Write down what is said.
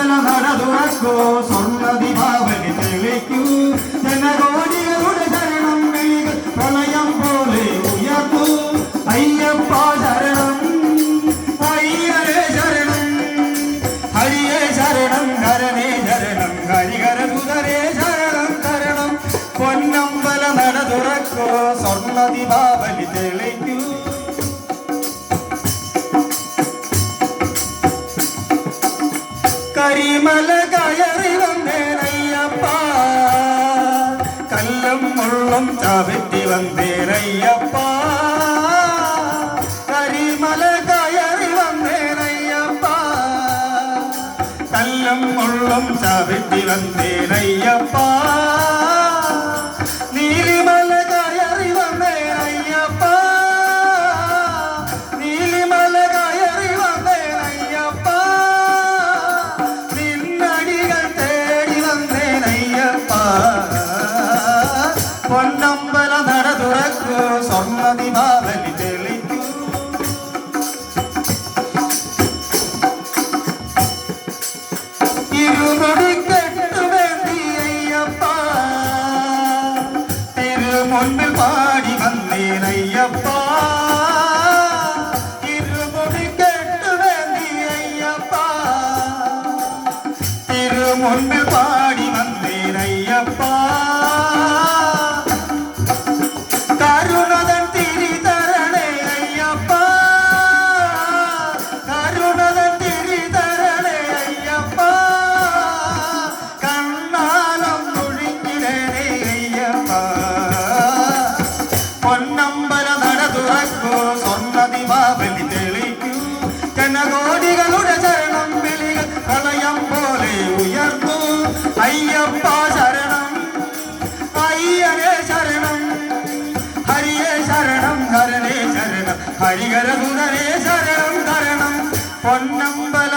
പൊന്നമ്പല നട തുറക്കൂ സ്വർണ്ണ ദീപാവലി തെളിക്കൂ ജനകോടികളുടെ ശരണം വിളികൾ പ്രളയം പോലെ ഉയർത്തൂ അയ്യപ്പ ശരണം അയ്യരേ ശരണം ഹരിയേ ശരണം ഹരനേ ശരണം ഹരിഹര സുതരേ ശരണം ശരണം പൊന്നമ്പല നട തുറക്കൂ സ്വർണ്ണ ദീപാവലി തെളിക്കൂ കരിമല കയറി വന്നേനയ്യപ്പ കല്ലും മുള്ളും ചവിട്ടി വന്നേനയ്യപ്പ കരിമല കയറി വന്നേനയ്യപ്പ കല്ലും മുള്ളും ചവിട്ടി വന്നേനയ്യപ്പ നീലിമല കയറി വന്നേനയ്യപ്പ നീലിമല കയറി വന്നേനയ്യപ്പ പൊന്നമ്പല നട തുറക്കൂ സ്വർണ്ണ ദീപാവലി തെളിക്കൂ ഇരുമുടിക്കെട്ടു വേണ്ടി അയ്യപ്പ തിരുമുൻപിൽ പാടി വന്നേനയ്യപ്പ ഇരുമുടിക്കെട്ടു വേണ്ടി അയ്യപ്പ തിരുമുൻപിൽ പാടി വന്നേനയ്യപ്പ പൊന്നമ്പല നട തുറക്കൂ സ്വർണ്ണ ദീപാവലി തെളിക്കൂ ജനകോടികളുടെ ശരണം വിളികൾ പ്രളയം പോലെ ഉയർന്നു അയ്യപ്പ ശരണം അയ്യരേ ശരണം ഹരിയേ ശരണം ഹരനേ ശരണം ഹരിഹര സുതരേ ശരണം ശരണം പൊന്നമ്പല